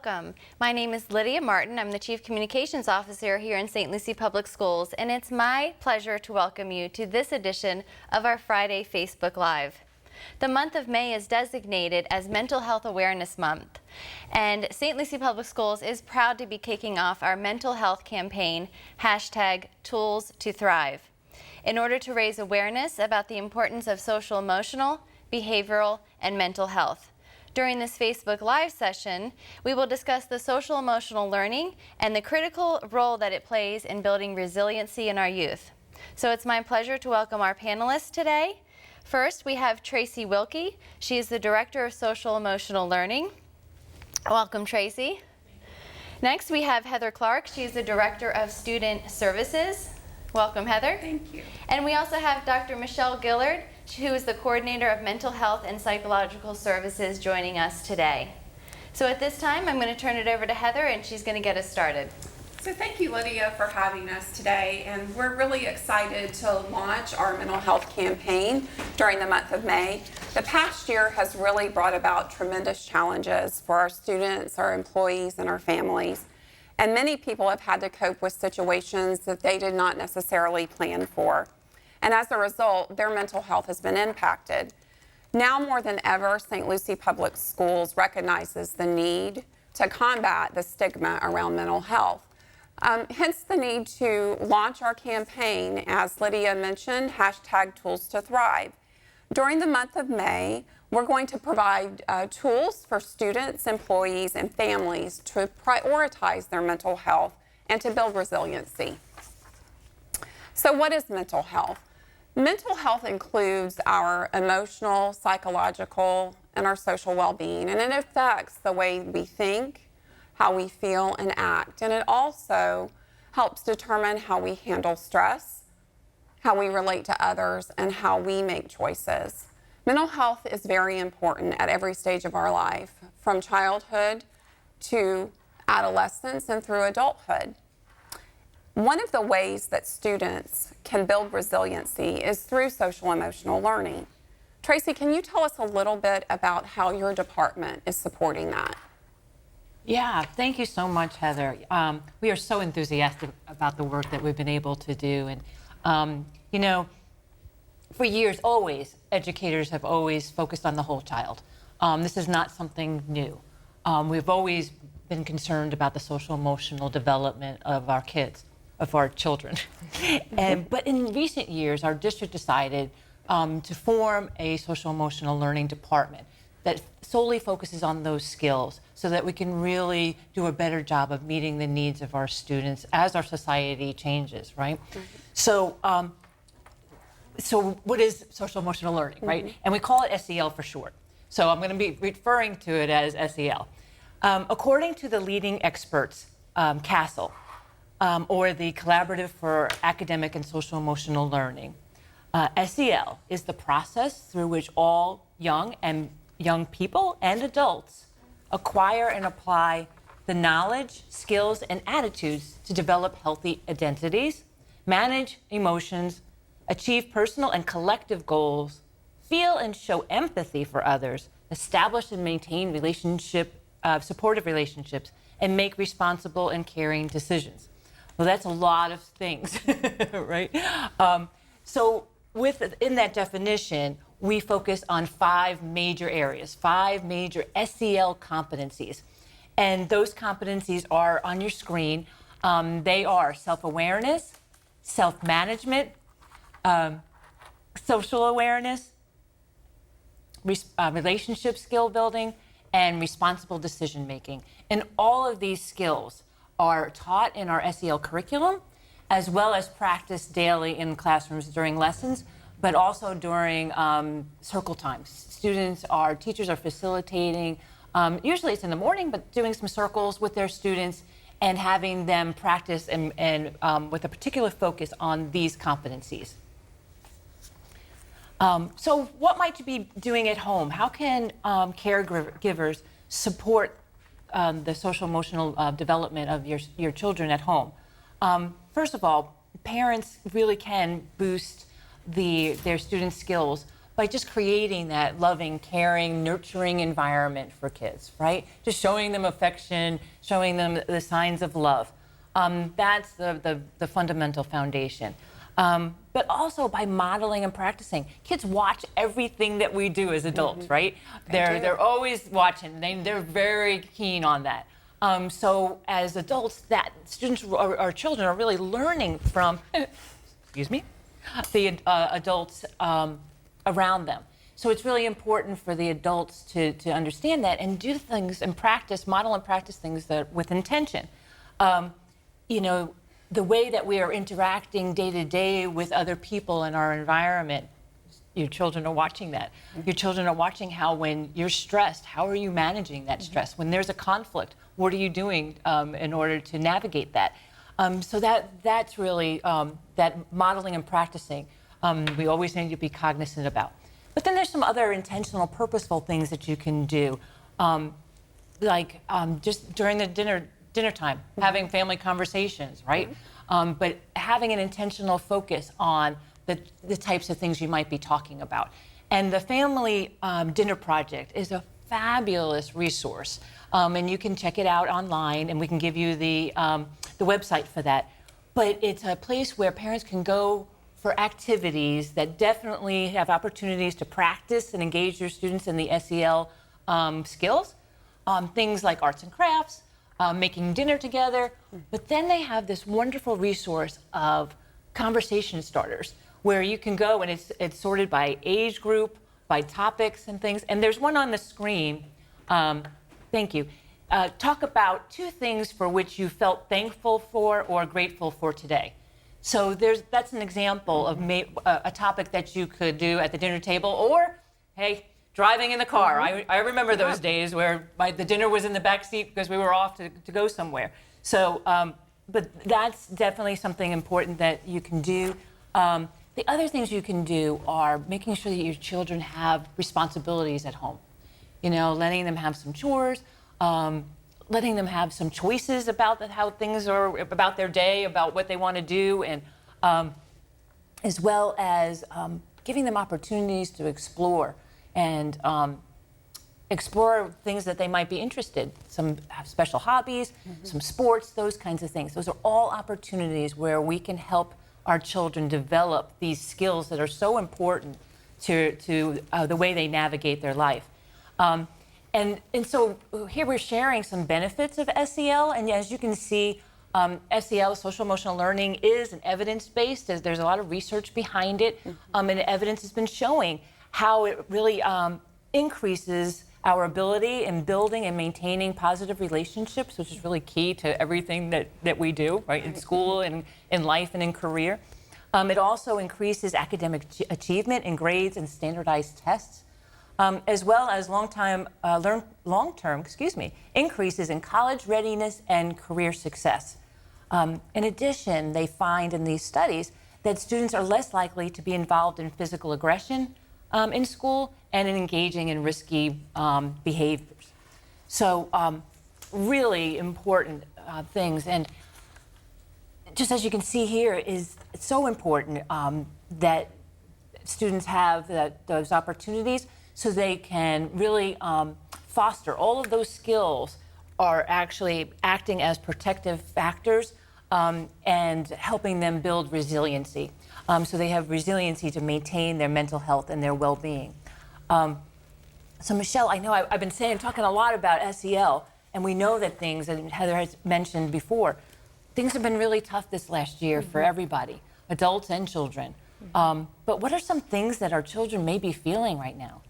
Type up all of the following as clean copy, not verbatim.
welcome. My name is Lydia Martin. I'm the Chief Communications Officer here in St. Lucie Public Schools, and it's my pleasure to welcome you to this edition of our Friday Facebook Live. The month of May is designated as Mental Health Awareness Month, and St. Lucie Public Schools is proud to be kicking off our mental health campaign, #ToolsToThrive, in order to raise awareness about the importance of social emotional, behavioral, and mental health. During this Facebook Live session, we will discuss the social emotional learning and the critical role that it plays in building resiliency in our youth. So it's my pleasure to welcome our panelists today. First, we have Tracy Wilkie. She is the Director of Social Emotional Learning. Welcome, Tracy. Next, we have Heather Clark. She is the Director of Student Services. Welcome, Heather. Thank you. And we also have Dr. Michelle Gillard, who is the Coordinator of Mental Health and Psychological Services, joining us today. So at this time, I'm going to turn it over to Heather, and she's going to get us started. So thank you, Lydia, for having us today, and we're really excited to launch our mental health campaign during the month of May. The past year has really brought about tremendous challenges for our students, our employees, and our families. And many people have had to cope with situations that they did not necessarily plan for. And as a result, their mental health has been impacted. Now more than ever, St. Lucie Public Schools recognizes the need to combat the stigma around mental health. Hence the need to launch our campaign, as Lydia mentioned, #ToolsToThrive. During the month of May, we're going to provide tools for students, employees, and families to prioritize their mental health and to build resiliency. So what is mental health? Mental health includes our emotional, psychological, and our social well-being, and it affects the way we think, how we feel and act, and it also helps determine how we handle stress, how we relate to others, and how we make choices. Mental health is very important at every stage of our life, from childhood to adolescence and through adulthood. One of the ways that students can build resiliency is through social emotional learning. Tracy, can you tell us a little bit about how your department is supporting that? Yeah, thank you so much, Heather. We are so enthusiastic about the work that we've been able to do. And, for years, educators have always focused on the whole child. This is not something new. We've always been concerned about the social emotional development of our kids, of our children. But in recent years, our district decided to form a social emotional learning department that solely focuses on those skills so that we can really do a better job of meeting the needs of our students as our society changes, right? So what is social emotional learning, right? And we call it SEL for short. So I'm going to be referring to it as SEL. According to the leading experts, CASEL, or the Collaborative for Academic and Social Emotional Learning, SEL is the process through which all young people and adults acquire and apply the knowledge, skills, and attitudes to develop healthy identities, manage emotions, achieve personal and collective goals, feel and show empathy for others, establish and maintain supportive relationships, and make responsible and caring decisions. Well, that's a lot of things, right? So within that definition, we focus on 5 major areas, 5 major SEL competencies. And those competencies are on your screen. They are self-awareness, self-management, social awareness, relationship skill building, and responsible decision making. And all of these skills are taught in our SEL curriculum, as well as practiced daily in classrooms during lessons, but also during circle times. Teachers are facilitating, usually it's in the morning, but doing some circles with their students and having them practice and with a particular focus on these competencies. So what might you be doing at home? How can caregivers support the social emotional development of your children at home? First of all, parents really can boost their students' skills by just creating that loving, caring, nurturing environment for kids, right? Just showing them affection, showing them the signs of love. That's the fundamental foundation. But also by modeling and practicing. Kids watch everything that we do as adults, right? They're always watching. They're very keen on that. So as adults, that students or children are really learning from, excuse me, the adults around them. So it's really important for the adults to understand that and do things and practice, model and practice things that with intention. You know, the way that we are interacting day to day with other people in our environment, your children are watching that. Your children are watching how when you're stressed, how are you managing that stress? When there's a conflict, what are you doing in order to navigate that? So that's really that modeling and practicing we always need to be cognizant about. But then there's some other intentional, purposeful things that you can do, like just during the dinner time, having family conversations, right? But having an intentional focus on the types of things you might be talking about. And the Family Dinner Project is a fabulous resource. And you can check it out online, and we can give you the website for that. But it's a place where parents can go for activities that definitely have opportunities to practice and engage your students in the SEL skills. Things like arts and crafts, making dinner together. But then they have this wonderful resource of conversation starters where you can go, and it's sorted by age group, by topics and things. And there's one on the screen. Thank you. Talk about 2 things for which you felt thankful for or grateful for today. So that's an example of a topic that you could do at the dinner table, or, hey, driving in the car. I remember those days where the dinner was in the back seat because we were off to go somewhere. So, but that's definitely something important that you can do. The other things you can do are making sure that your children have responsibilities at home. You know, letting them have some chores, letting them have some choices about how things are, about their day, about what they want to do, and as well as giving them opportunities to explore and explore things that they might be interested. Some have special hobbies, some sports, those kinds of things. Those are all opportunities where we can help our children develop these skills that are so important to the way they navigate their life. And so here we're sharing some benefits of SEL, and as you can see, SEL, social emotional learning, is an evidence-based. There's a lot of research behind it, and evidence has been showing how it really increases our ability in building and maintaining positive relationships, which is really key to everything that we do, right, in school and in life and in career. It also increases academic achievement in grades and standardized tests. As well as long-term increases in college readiness and career success. In addition, they find in these studies that students are less likely to be involved in physical aggression in school and in engaging in risky behaviors. So really important things. And just as you can see here, it's so important that students have those opportunities so they can really foster all of those skills are actually acting as protective factors and helping them build resiliency. So they have resiliency to maintain their mental health and their well-being. So Michelle, I know I've been talking a lot about SEL, and we know that things, and Heather has mentioned before, things have been really tough this last year for everybody, adults and children. But what are some things that our children may be feeling right now?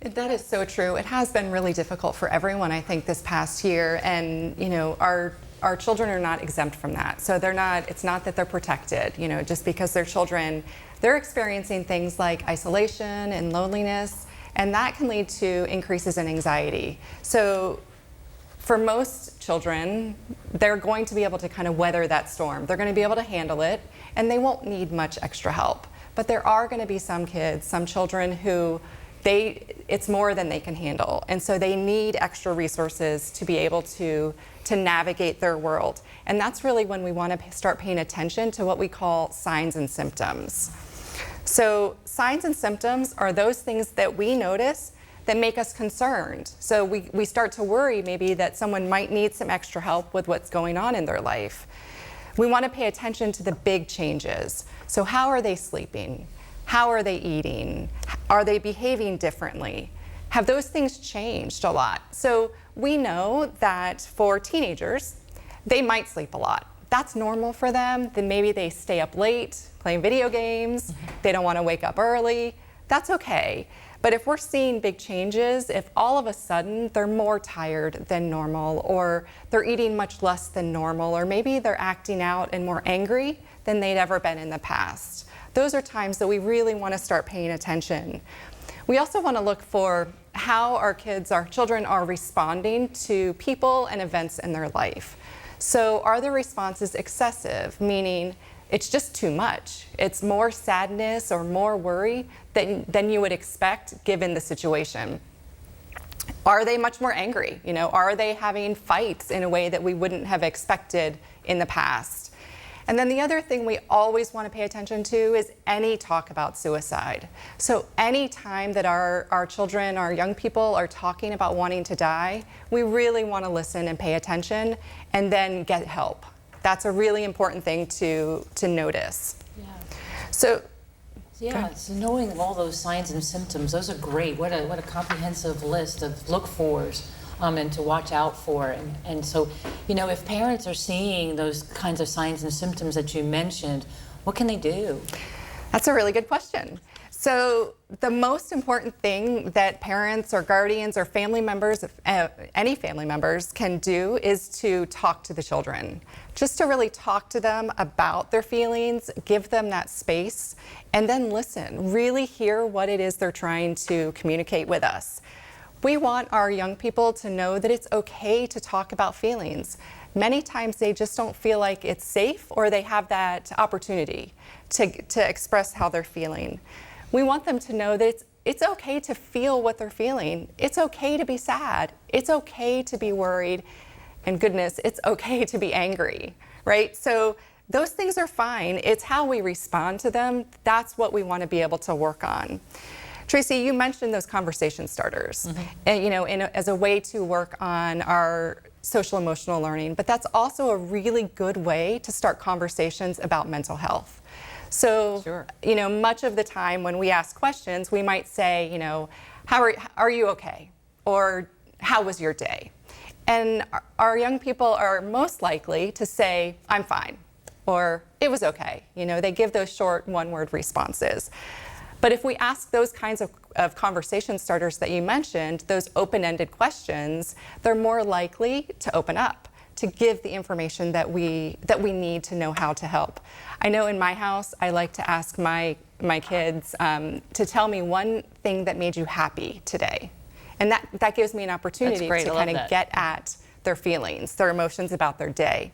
That is so true. It has been really difficult for everyone, I think, this past year. And, you know, our children are not exempt from that. So it's not that they're protected, you know, just because they're children. They're experiencing things like isolation and loneliness, and that can lead to increases in anxiety. So for most children, they're going to be able to kind of weather that storm. They're going to be able to handle it, and they won't need much extra help. But there are going to be some kids, some children who it's more than they can handle. And so they need extra resources to be able to navigate their world. And that's really when we want to start paying attention to what we call signs and symptoms. So signs and symptoms are those things that we notice that make us concerned. So we start to worry maybe that someone might need some extra help with what's going on in their life. We want to pay attention to the big changes. So how are they sleeping? How are they eating? Are they behaving differently? Have those things changed a lot? So we know that for teenagers, they might sleep a lot. That's normal for them. Then maybe they stay up late playing video games. They don't want to wake up early. That's okay. But if we're seeing big changes, if all of a sudden they're more tired than normal, or they're eating much less than normal, or maybe they're acting out and more angry than they'd ever been in the past, those are times that we really want to start paying attention. We also want to look for how our children are responding to people and events in their life. So are the responses excessive, meaning it's just too much? It's more sadness or more worry than you would expect given the situation. Are they much more angry? Are they having fights in a way that we wouldn't have expected in the past? And then the other thing we always want to pay attention to is any talk about suicide. So any time that our children, our young people are talking about wanting to die, we really want to listen and pay attention and then get help. That's a really important thing to notice. Yeah. So knowing all those signs and symptoms, those are great. What a comprehensive list of look-fors and to watch out for. And so, if parents are seeing those kinds of signs and symptoms that you mentioned, what can they do? That's a really good question. So the most important thing that parents or guardians or family members, any family members can do is to talk to the children. Just to really talk to them about their feelings, give them that space, and then listen, really hear what it is they're trying to communicate with us. We want our young people to know that it's okay to talk about feelings. Many times they just don't feel like it's safe or they have that opportunity to express how they're feeling. We want them to know that it's okay to feel what they're feeling. It's okay to be sad. It's okay to be worried. And goodness, it's okay to be angry, right? So those things are fine. It's how we respond to them. That's what we want to be able to work on. Tracy, you mentioned those conversation starters, and, as a way to work on our social emotional learning, but that's also a really good way to start conversations about mental health. So, Sure. Much of the time when we ask questions, we might say, how are you okay? Or how was your day? And our young people are most likely to say, I'm fine, or it was okay. They give those short one-word responses. But if we ask those kinds of conversation starters that you mentioned, those open-ended questions, they're more likely to open up, to give the information that we need to know how to help. I know in my house, I like to ask my kids to tell me one thing that made you happy today. And that gives me an opportunity great. to I love kind of that. get at their feelings, their emotions about their day.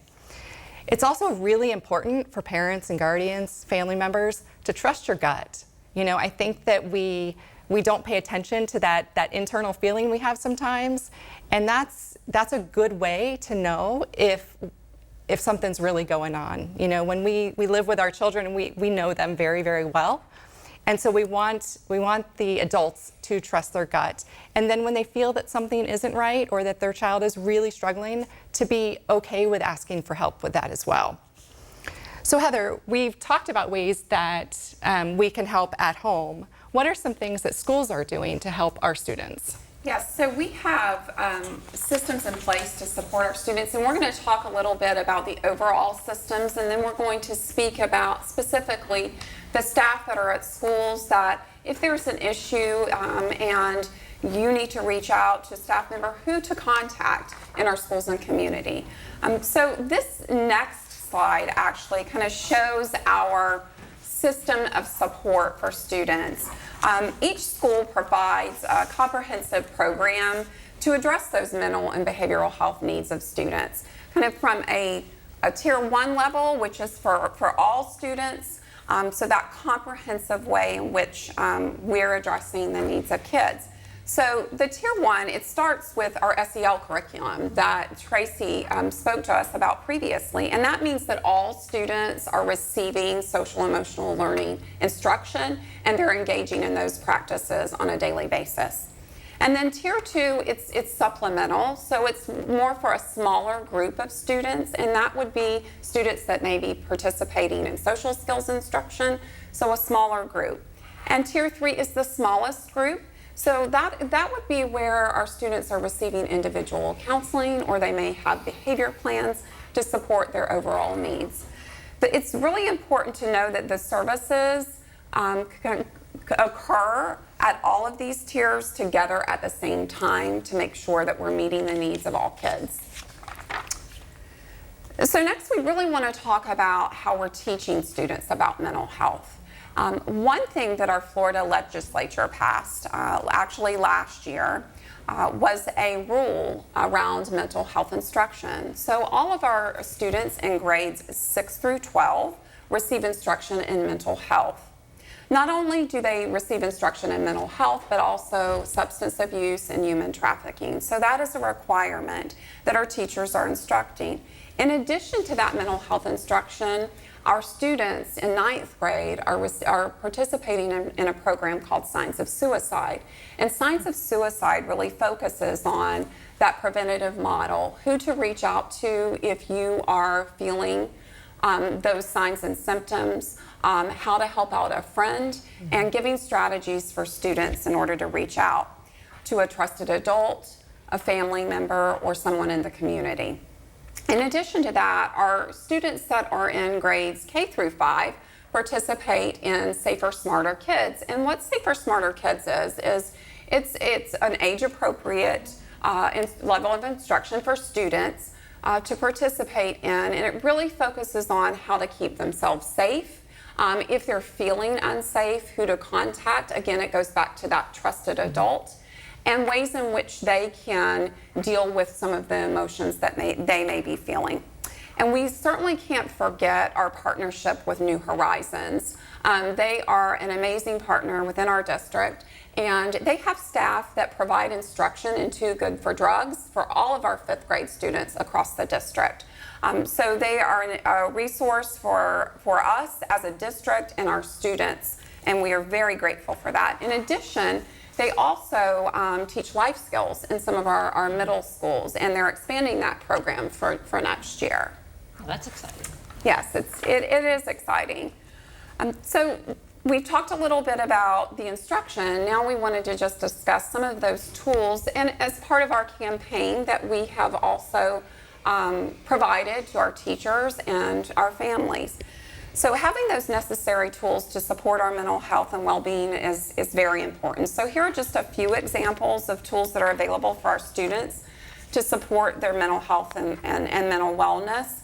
It's also really important for parents and guardians, family members, to trust your gut. I think that we don't pay attention to that internal feeling we have sometimes, and that's a good way to know if something's really going on. When we live with our children, we know them very, very well, and so we want the adults to trust their gut. And then when they feel that something isn't right or that their child is really struggling, to be okay with asking for help with that as well. So Heather, we've talked about ways that we can help at home. What are some things that schools are doing to help our students? Yes, so we have systems in place to support our students, and we're going to talk a little bit about the overall systems, and then we're going to speak about specifically the staff that are at schools, that if there's an issue and you need to reach out to a staff member, who to contact in our schools and community. So this next slide actually kind of shows our system of support for students. Each school provides a comprehensive program to address those mental and behavioral health needs of students, kind of from a tier 1 level, which is for all students, so that comprehensive way in which we're addressing the needs of kids. So the Tier 1, it starts with our SEL curriculum that Tracy spoke to us about previously, and that means that all students are receiving social emotional learning instruction and they're engaging in those practices on a daily basis. And then Tier 2, it's supplemental, so it's more for a smaller group of students, and that would be students that may be participating in social skills instruction, so a smaller group. And Tier 3 is the smallest group. So that would be where our students are receiving individual counseling, or they may have behavior plans to support their overall needs. But it's really important to know that the services can occur at all of these tiers together at the same time to make sure that we're meeting the needs of all kids. So next, we really want to talk about how we're teaching students about mental health. One thing that our Florida legislature passed actually last year was a rule around mental health instruction. So all of our students in grades 6 through 12 receive instruction in mental health. Not only do they receive instruction in mental health, but also substance abuse and human trafficking. So that is a requirement that our teachers are instructing. In addition to that mental health instruction, our students in 9th grade are participating in a program called Signs of Suicide. And Signs of Suicide really focuses on that preventative model, who to reach out to if you are feeling those signs and symptoms, how to help out a friend, and giving strategies for students in order to reach out to a trusted adult, a family member, or someone in the community. In addition to that, our students that are in grades K through 5 participate in Safer Smarter Kids. And what Safer Smarter Kids is it's an age-appropriate level of instruction for students to participate in, and it really focuses on how to keep themselves safe. If they're feeling unsafe, who to contact. Again, it goes back to that trusted adult, and ways in which they can deal with some of the emotions that they may be feeling. And we certainly can't forget our partnership with New Horizons. They are an amazing partner within our district, and they have staff that provide instruction in Too Good for Drugs for all of our 5th grade students across the district. So they are a resource for us as a district and our students, and we are very grateful for that. In addition, they also teach life skills in some of our middle schools, and they're expanding that program for next year. Oh, that's exciting. Yes, it is exciting. So we've talked a little bit about the instruction. Now we wanted to just discuss some of those tools, and as part of our campaign that we have also provided to our teachers and our families. So having those necessary tools to support our mental health and well-being is very important. So here are just a few examples of tools that are available for our students to support their mental health and mental wellness.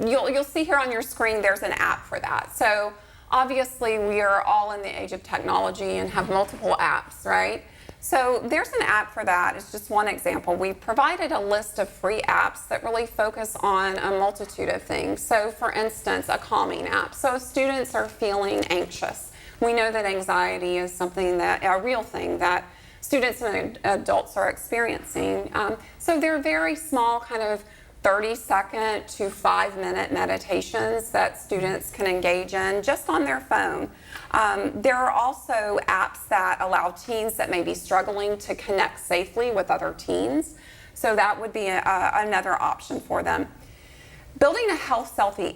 You'll see here on your screen there's an app for that. So obviously we are all in the age of technology and have multiple apps, right? So there's an app for that. It's just one example. We provided a list of free apps that really focus on a multitude of things. So for instance, a calming app. So if students are feeling anxious, we know that anxiety is something a real thing that students and adults are experiencing. So they're very small, kind of 30-second to 5-minute meditations that students can engage in just on their phone. There are also apps that allow teens that may be struggling to connect safely with other teens. So that would be another option for them. Building a healthy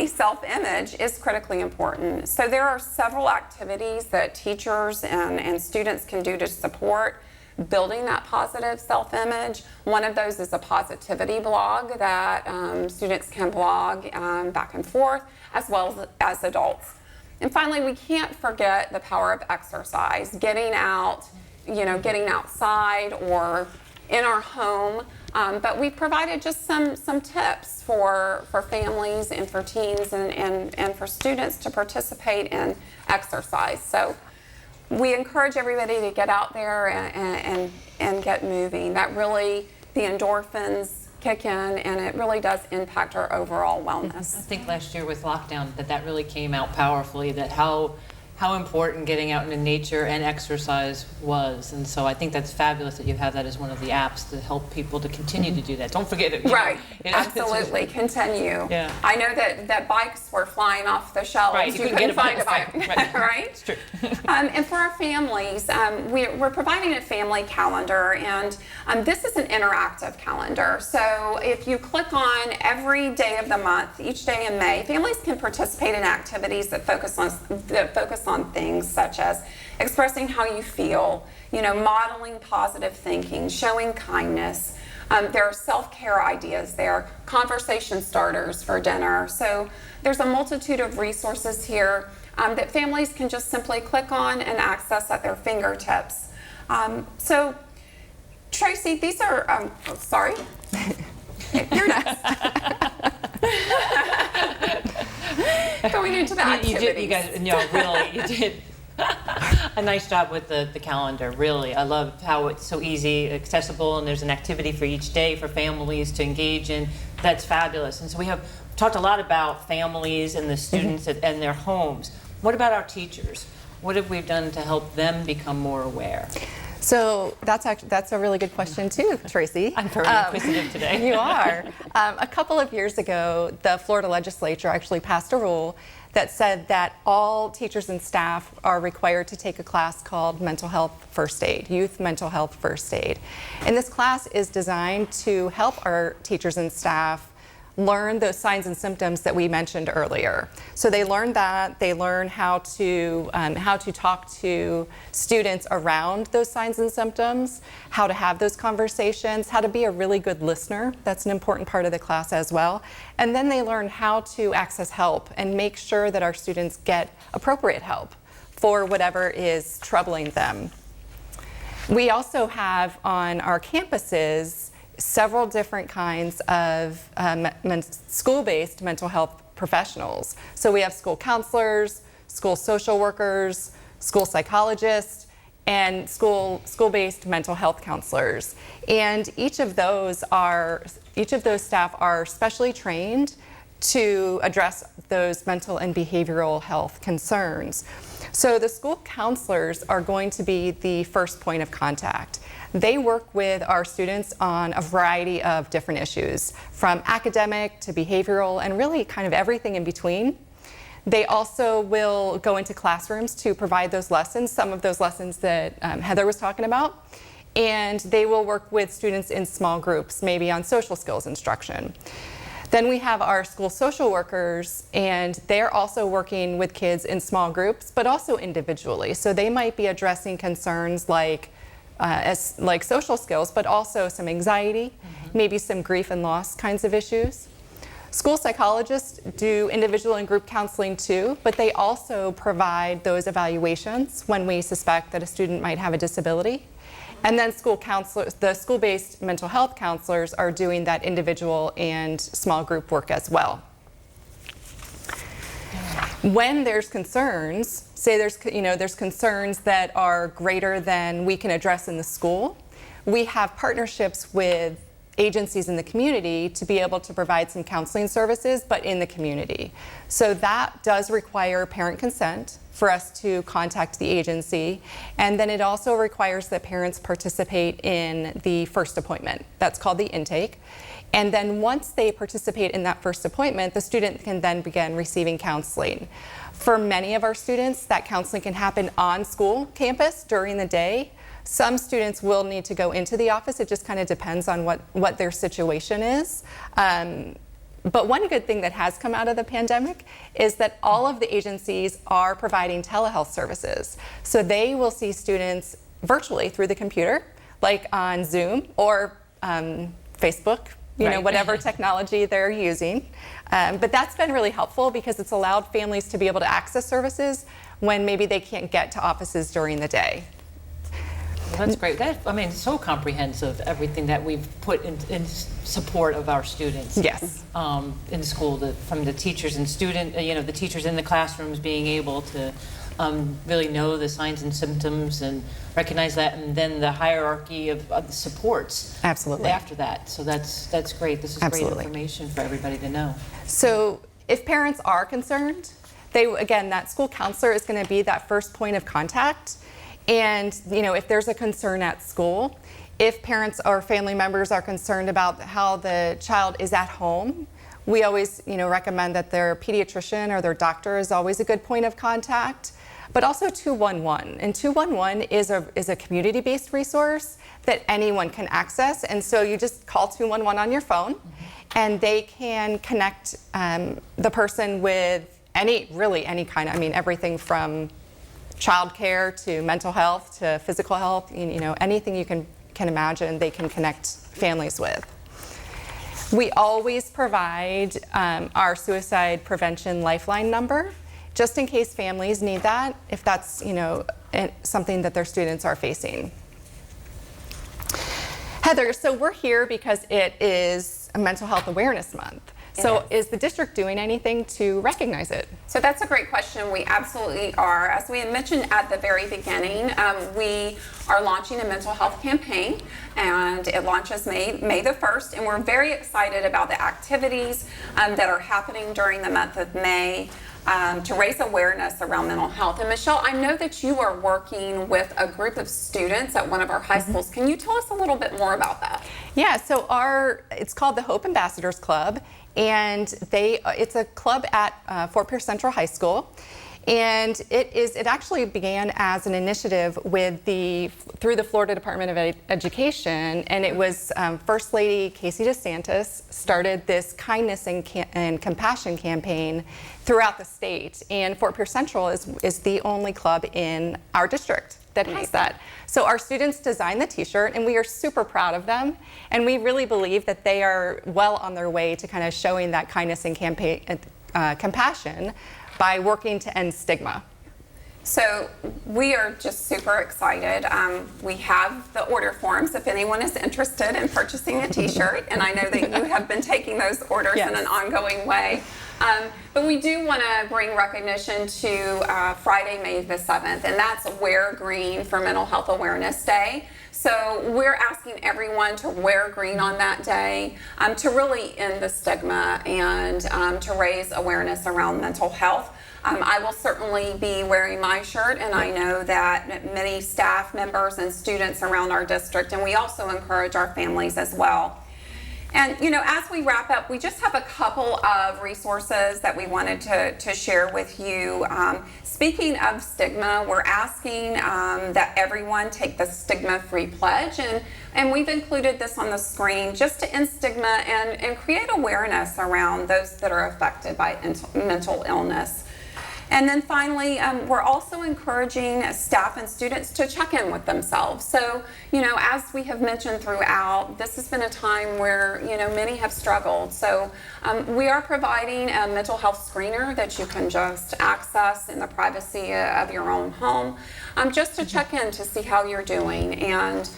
self-image is critically important. So there are several activities that teachers and students can do to support building that positive self-image. One of those is a positivity blog that students can blog back and forth, as well as adults. And finally, we can't forget the power of exercise, getting out, getting outside or in our home. But we provided just some tips for families and for teens and for students to participate in exercise. So we encourage everybody to get out there and get moving. That really, the endorphins kick in, and it really does impact our overall wellness. I think last year with lockdown that really came out powerfully, that how how important getting out into nature and exercise was. And so I think that's fabulous that you have that as one of the apps to help people to continue to do that. Don't forget it. Right, You know, absolutely, continue. Yeah. I know that bikes were flying off the shelves. Right, you couldn't couldn't get a find a bike, bike. right? It's true. And for our families, we're providing a family calendar, and this is an interactive calendar. So if you click on every day of the month, each day in May, families can participate in activities that focus on things such as expressing how you feel, modeling positive thinking, showing kindness. There are self-care ideas there, conversation starters for dinner. So there's a multitude of resources here that families can just simply click on and access at their fingertips. So Tracy, these are, sorry, you're next. Going into the activities. You guys, really, you did a nice job with the calendar, really. I love how it's so easy, accessible, and there's an activity for each day for families to engage in. That's fabulous. And so we have talked a lot about families and the students and their homes. What about our teachers? What have we done to help them become more aware? So that's a really good question too, Tracy. I'm very inquisitive today. You are. A couple of years ago, the Florida legislature actually passed a rule that said that all teachers and staff are required to take a class called Mental Health First Aid, Youth Mental Health First Aid. And this class is designed to help our teachers and staff learn those signs and symptoms that we mentioned earlier. So they learn that, they learn how to talk to students around those signs and symptoms, how to have those conversations, how to be a really good listener. That's an important part of the class as well. And then they learn how to access help and make sure that our students get appropriate help for whatever is troubling them. We also have on our campuses several different kinds of school-based mental health professionals. So we have school counselors, school social workers, school psychologists, and school-based mental health counselors. And each of those staff are specially trained to address those mental and behavioral health concerns. So the school counselors are going to be the first point of contact. They work with our students on a variety of different issues, from academic to behavioral and really kind of everything in between. They also will go into classrooms to provide those lessons, some of those lessons that Heather was talking about, and they will work with students in small groups, maybe on social skills instruction. Then we have our school social workers, and they're also working with kids in small groups, but also individually. So they might be addressing concerns like social skills, but also some anxiety, maybe some grief and loss kinds of issues. School psychologists do individual and group counseling too, but they also provide those evaluations when we suspect that a student might have a disability. And then school counselors, the school-based mental health counselors, are doing that individual and small group work as well. When there's concerns, say there's concerns that are greater than we can address in the school, we have partnerships with agencies in the community to be able to provide some counseling services, but in the community. So that does require parent consent for us to contact the agency, and then it also requires that parents participate in the first appointment. That's called the intake. And then once they participate in that first appointment, the student can then begin receiving counseling. For many of our students, that counseling can happen on school campus during the day. Some students will need to go into the office. It just kind of depends on what their situation is. But one good thing that has come out of the pandemic is that all of the agencies are providing telehealth services. So they will see students virtually through the computer, like on Zoom or Facebook, whatever technology they're using. But that's been really helpful because it's allowed families to be able to access services when maybe they can't get to offices during the day. Well, that's great. So comprehensive, everything that we've put in support of our students. Yes. In school, from the teachers and the teachers in the classrooms being able to really know the signs and symptoms and recognize that, and then the hierarchy of the supports. Absolutely. After that. So that's great. This is Absolutely. great information for everybody to know. So if parents are concerned, Again, that school counselor is going to be that first point of contact. And, if there's a concern at school, if parents or family members are concerned about how the child is at home, we always, recommend that their pediatrician or their doctor is always a good point of contact. But also 211. And 211 is a community-based resource that anyone can access. And so you just call 211 on your phone, and they can connect the person with any kind of, everything from childcare to mental health to physical health, anything you can imagine they can connect families with. We always provide our suicide prevention lifeline number, just in case families need that, if that's something that their students are facing. Heather, so we're here because it is a Mental Health Awareness Month. So is the district doing anything to recognize it? So that's a great question. We absolutely are. As we had mentioned at the very beginning, we are launching a mental health campaign, and it launches May the 1st, and we're very excited about the activities that are happening during the month of May to raise awareness around mental health. And Michelle, I know that you are working with a group of students at one of our high schools. Can you tell us a little bit more about that? Yeah, so it's called the Hope Ambassadors Club, and it's a club at Fort Pierce Central High School. And it actually began as an initiative through the Florida Department of Education, and it was First Lady Casey DeSantis started this kindness and compassion campaign throughout the state. And Fort Pierce Central is the only club in our district that has that. So our students designed the t-shirt, and we are super proud of them. And we really believe that they are well on their way to kind of showing that kindness and compassion by working to end stigma. So we are just super excited. We have the order forms if anyone is interested in purchasing a t-shirt, and I know that you have been taking those orders in an ongoing way. But we do want to bring recognition to Friday, May the 7th, and that's Wear Green for Mental Health Awareness Day. So we're asking everyone to wear green on that day to really end the stigma and to raise awareness around mental health. I will certainly be wearing my shirt, and I know that many staff members and students around our district, and we also encourage our families as well. And as we wrap up, we just have a couple of resources that we wanted to share with you. Speaking of stigma, we're asking that everyone take the Stigma-Free Pledge, and we've included this on the screen just to end stigma and create awareness around those that are affected by mental illness. And then finally, we're also encouraging staff and students to check in with themselves. So, as we have mentioned throughout, this has been a time where, many have struggled. So we are providing a mental health screener that you can just access in the privacy of your own home, just to check in to see how you're doing. And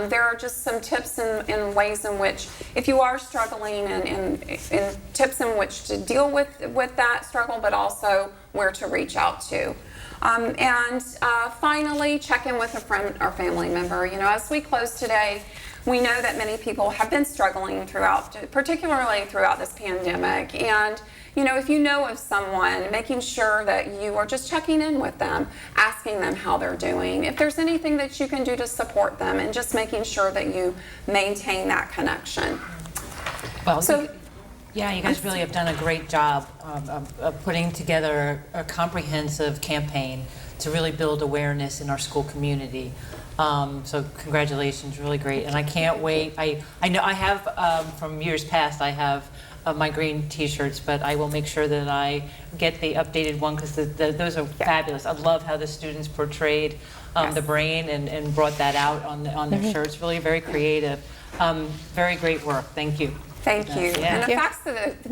there are just some tips and ways in which, if you are struggling, and tips in which to deal with that struggle, but also where to reach out to. And finally, check in with a friend or family member. As we close today, we know that many people have been struggling particularly throughout this pandemic. And if you know of someone, making sure that you are just checking in with them, asking them how they're doing, if there's anything that you can do to support them, and just making sure that you maintain that connection. Well, yeah, you guys really have done a great job of putting together a comprehensive campaign to really build awareness in our school community. So congratulations, really great. And I can't wait. I know I have, from years past, I have my green t-shirts, but I will make sure that I get the updated one, because those are fabulous. I love how the students portrayed the brain and brought that out on their shirts. Really very creative. Very great work. Thank you. Thank you. Yeah. And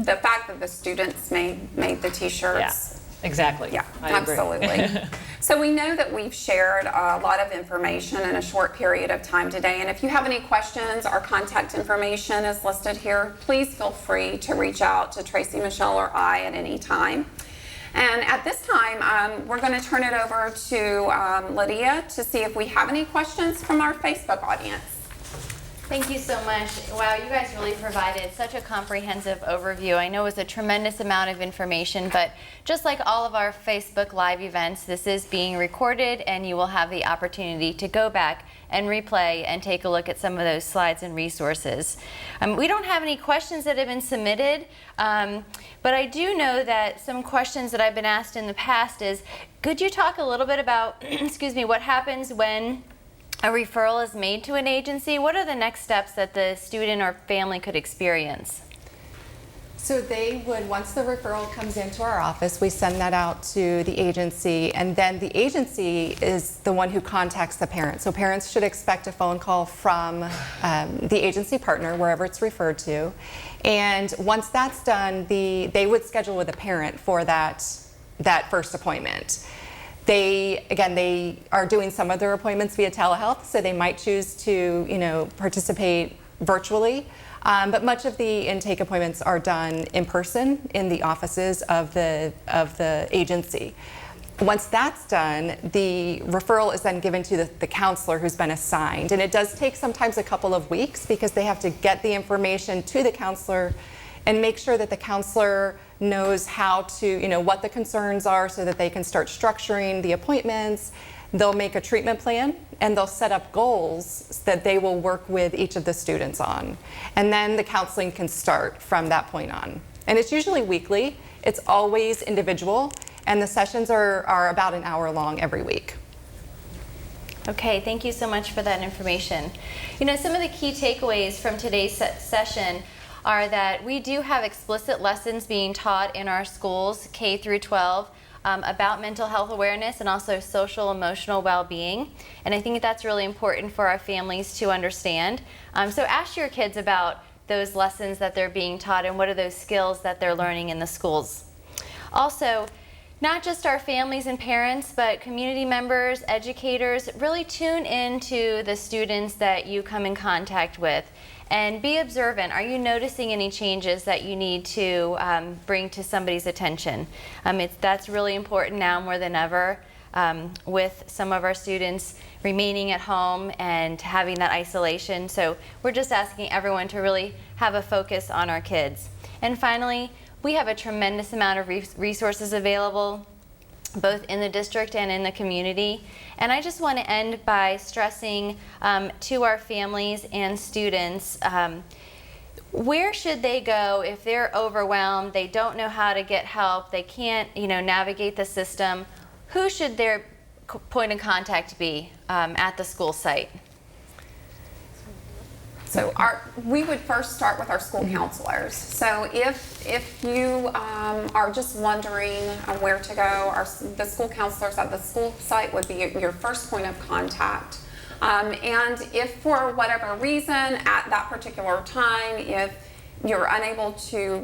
the fact that the students made the t-shirts. Yeah, exactly. Yeah, I agree. absolutely. So we know that we've shared a lot of information in a short period of time today. And if you have any questions, our contact information is listed here. Please feel free to reach out to Tracy, Michelle, or I at any time. And at this time, we're going to turn it over to Lydia to see if we have any questions from our Facebook audience. Thank you so much. Wow, you guys really provided such a comprehensive overview. I know it was a tremendous amount of information, but just like all of our Facebook Live events, this is being recorded and you will have the opportunity to go back and replay and take a look at some of those slides and resources. We don't have any questions that have been submitted, but I do know that some questions that I've been asked in the past is, could you talk a little bit about, excuse me, what happens when a referral is made to an agency? What are the next steps that the student or family could experience? So they would, once the referral comes into our office, we send that out to the agency, and then the agency is the one who contacts the parent. So parents should expect a phone call from the agency partner, wherever it's referred to. And once that's done, they would schedule with the parent for that first appointment. They are doing some of their appointments via telehealth, so they might choose to, participate virtually. But much of the intake appointments are done in person in the offices of the agency. Once that's done, the referral is then given to the counselor who's been assigned. And it does take sometimes a couple of weeks because they have to get the information to the counselor and make sure that the counselor knows how to, what the concerns are so that they can start structuring the appointments. They'll make a treatment plan and they'll set up goals that they will work with each of the students on. And then the counseling can start from that point on. And it's usually weekly, it's always individual, and the sessions are about an hour long every week. Okay, thank you so much for that information. Some of the key takeaways from today's session are that we do have explicit lessons being taught in our schools, K through 12, about mental health awareness and also social emotional well-being. And I think that's really important for our families to understand. So ask your kids about those lessons that they're being taught and what are those skills that they're learning in the schools. Also, not just our families and parents, but community members, educators, really tune into the students that you come in contact with. And be observant. Are you noticing any changes that you need to bring to somebody's attention? That's really important now more than ever with some of our students remaining at home and having that isolation. So we're just asking everyone to really have a focus on our kids. And finally, we have a tremendous amount of resources available both in the district and in the community. And I just want to end by stressing to our families and students, where should they go if they're overwhelmed, they don't know how to get help, they can't navigate the system? Who should their point of contact be at the school site? So we would first start with our school counselors. So if you are just wondering where to go, the school counselors at the school site would be your first point of contact. And if for whatever reason at that particular time, if you're unable to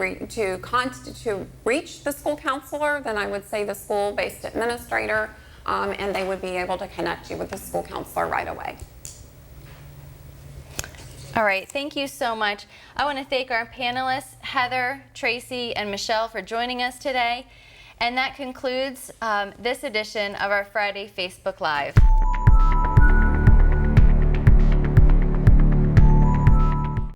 reach the school counselor, then I would say the school-based administrator, and they would be able to connect you with the school counselor right away. All right, thank you so much. I want to thank our panelists, Heather, Tracy, and Michelle for joining us today. And that concludes this edition of our Friday Facebook Live.